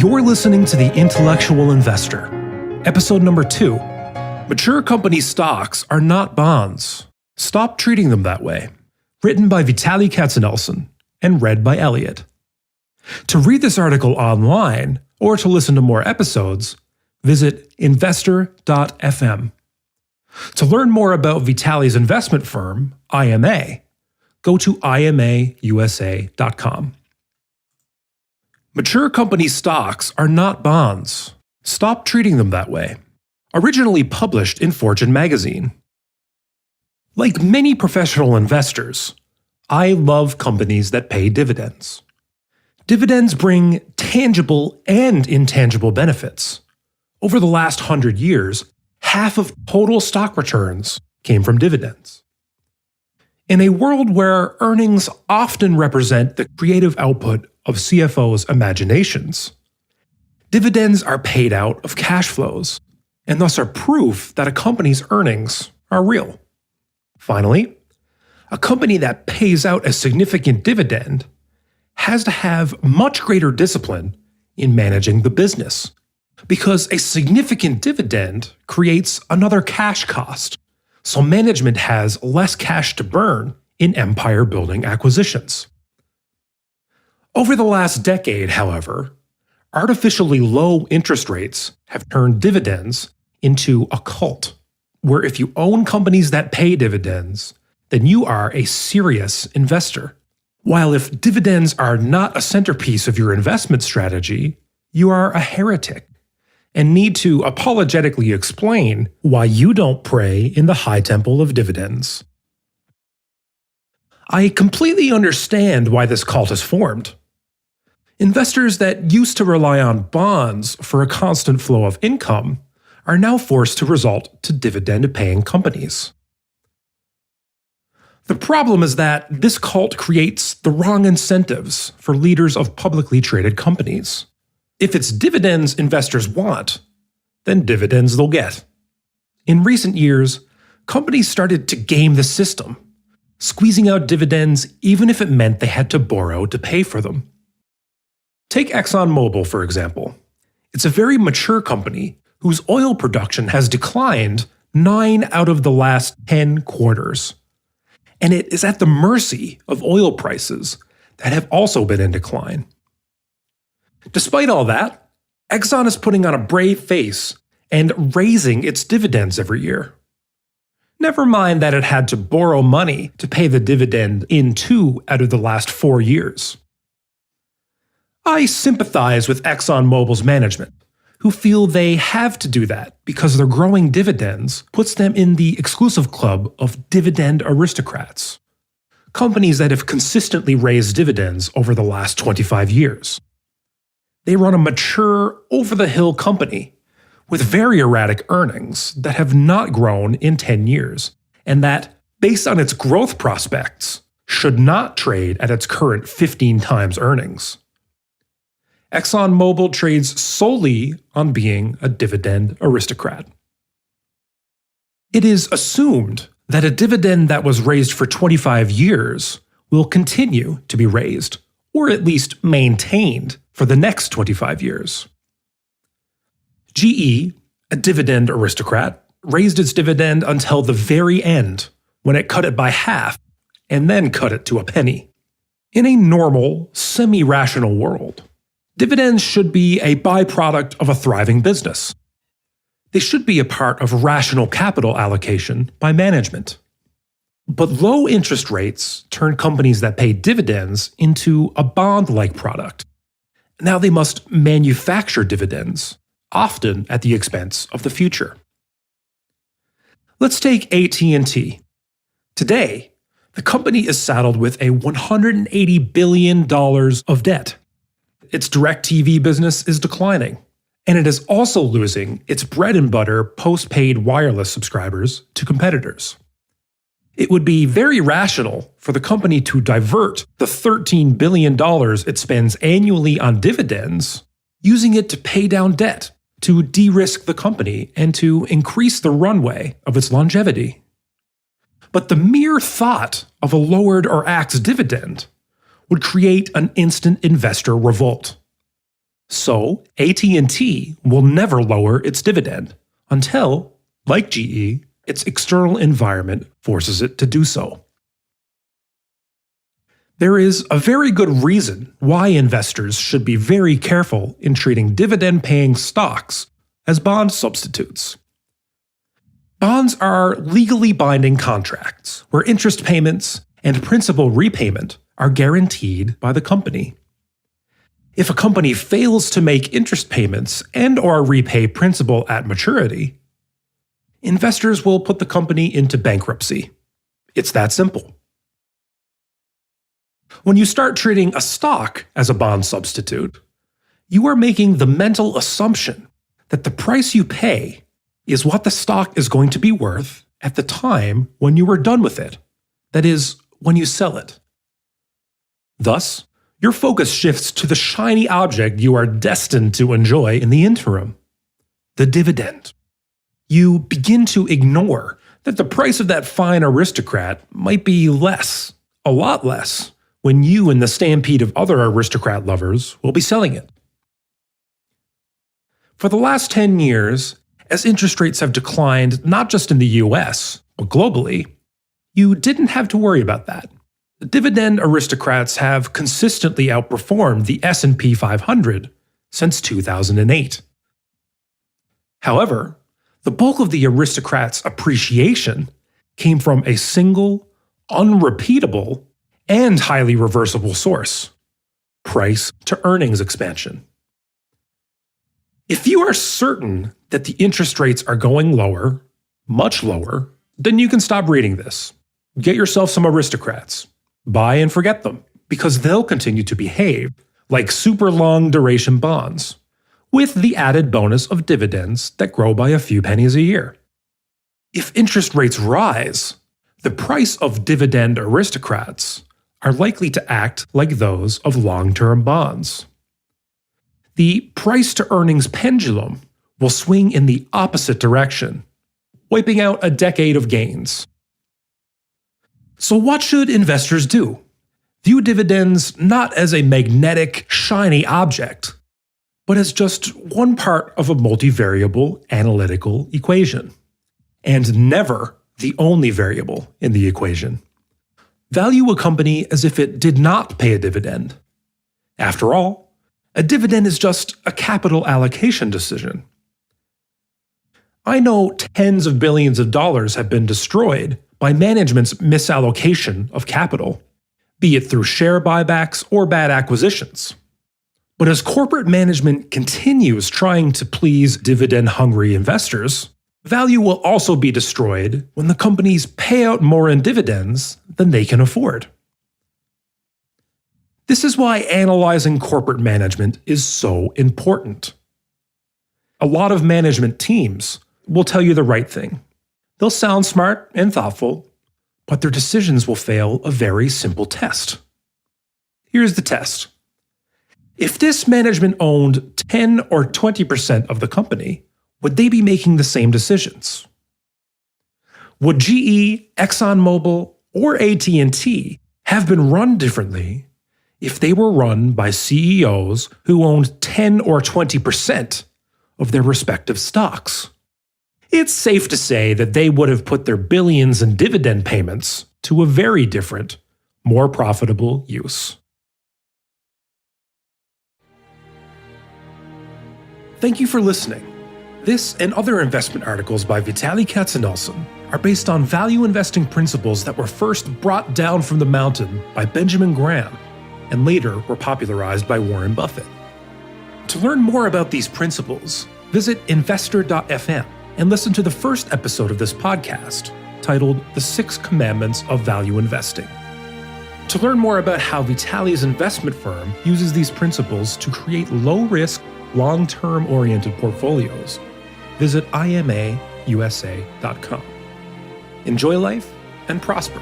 You're listening to The Intellectual Investor, episode number 2. Mature company stocks are not bonds. Stop treating them that way. Written by Vitaliy and read by Elliot. To read this article online or to listen to more episodes, visit investor.fm. To learn more about Vitaliy's investment firm, IMA, go to imausa.com. Mature company stocks are not bonds. Stop treating them that way. Originally published in Fortune magazine. Like many professional investors, I love companies that pay dividends. Dividends bring tangible and intangible benefits. Over the last 100 years, half of total stock returns came from dividends. In a world where earnings often represent the creative output of CFOs' imaginations, dividends are paid out of cash flows and thus are proof that a company's earnings are real. Finally, a company that pays out a significant dividend has to have much greater discipline in managing the business, because a significant dividend creates another cash cost, so management has less cash to burn in empire-building acquisitions. Over the last decade, however, artificially low interest rates have turned dividends into a cult, where if you own companies that pay dividends, then you are a serious investor. While if dividends are not a centerpiece of your investment strategy, you are a heretic and need to apologetically explain why you don't pray in the high temple of dividends. I completely understand why this cult has formed. Investors that used to rely on bonds for a constant flow of income are now forced to resort to dividend-paying companies. The problem is that this cult creates the wrong incentives for leaders of publicly traded companies. If it's dividends investors want, then dividends they'll get. In recent years, companies started to game the system, squeezing out dividends even if it meant they had to borrow to pay for them. Take ExxonMobil, for example. It's a very mature company whose oil production has declined 9 out of the last 10 quarters. And it is at the mercy of oil prices that have also been in decline. Despite all that, Exxon is putting on a brave face and raising its dividends every year. Never mind that it had to borrow money to pay the dividend in 2 out of the last 4 years. I sympathize with ExxonMobil's management, who feel they have to do that because their growing dividends puts them in the exclusive club of dividend aristocrats, companies that have consistently raised dividends over the last 25 years. They run a mature, over-the-hill company with very erratic earnings that have not grown in 10 years, and that, based on its growth prospects, should not trade at its current 15 times earnings. ExxonMobil trades solely on being a dividend aristocrat. It is assumed that a dividend that was raised for 25 years will continue to be raised, or at least maintained for the next 25 years. GE, a dividend aristocrat, raised its dividend until the very end, when it cut it by half, and then cut it to a penny. In a normal, semi-rational world, dividends should be a byproduct of a thriving business. They should be a part of rational capital allocation by management. But low interest rates turn companies that pay dividends into a bond-like product. Now they must manufacture dividends, often at the expense of the future. Let's take AT&T. Today, the company is saddled with a $180 billion of debt. Its DirecTV business is declining, and it is also losing its bread-and-butter post-paid wireless subscribers to competitors. It would be very rational for the company to divert the $13 billion it spends annually on dividends, using it to pay down debt, to de-risk the company, and to increase the runway of its longevity. But the mere thought of a lowered or axed dividend would create an instant investor revolt. So, AT&T will never lower its dividend until, like GE, its external environment forces it to do so. There is a very good reason why investors should be very careful in treating dividend-paying stocks as bond substitutes. Bonds are legally binding contracts where interest payments and principal repayment are guaranteed by the company. If a company fails to make interest payments and/or repay principal at maturity, investors will put the company into bankruptcy. It's that simple. When you start treating a stock as a bond substitute, you are making the mental assumption that the price you pay is what the stock is going to be worth at the time when you are done with it, that is, when you sell it. Thus, your focus shifts to the shiny object you are destined to enjoy in the interim, the dividend. You begin to ignore that the price of that fine aristocrat might be less, a lot less, when you and the stampede of other aristocrat lovers will be selling it. For the last 10 years, as interest rates have declined not just in the US, but globally, you didn't have to worry about that. The dividend aristocrats have consistently outperformed the S&P 500 since 2008. However, the bulk of the aristocrats' appreciation came from a single, unrepeatable, and highly reversible source: price to earnings expansion. If you are certain that the interest rates are going lower, much lower, then you can stop reading this. Get yourself some aristocrats. Buy and forget them, because they'll continue to behave like super long duration bonds, with the added bonus of dividends that grow by a few pennies a year. If interest rates rise, the price of dividend aristocrats are likely to act like those of long-term bonds. The price-to-earnings pendulum will swing in the opposite direction, wiping out a decade of gains. So what should investors do? View dividends not as a magnetic, shiny object, but as just one part of a multivariable analytical equation, and never the only variable in the equation. Value a company as if it did not pay a dividend. After all, a dividend is just a capital allocation decision. I know tens of billions of dollars have been destroyed by management's misallocation of capital, be it through share buybacks or bad acquisitions. But as corporate management continues trying to please dividend-hungry investors, value will also be destroyed when the companies pay out more in dividends than they can afford. This is why analyzing corporate management is so important. A lot of management teams will tell you the right thing. They'll sound smart and thoughtful, but their decisions will fail a very simple test. Here's the test. If this management owned 10 or 20% of the company, would they be making the same decisions? Would GE, ExxonMobil, or AT&T have been run differently if they were run by CEOs who owned 10 or 20% of their respective stocks? It's safe to say that they would have put their billions in dividend payments to a very different, more profitable use. Thank you for listening. This and other investment articles by Vitaliy Katzenelson are based on value investing principles that were first brought down from the mountain by Benjamin Graham and later were popularized by Warren Buffett. To learn more about these principles, visit investor.fm and listen to the first episode of this podcast, titled The 6 Commandments of Value Investing. To learn more about how Vitaliy's investment firm uses these principles to create low-risk, long-term oriented portfolios, visit imausa.com. Enjoy life and prosper.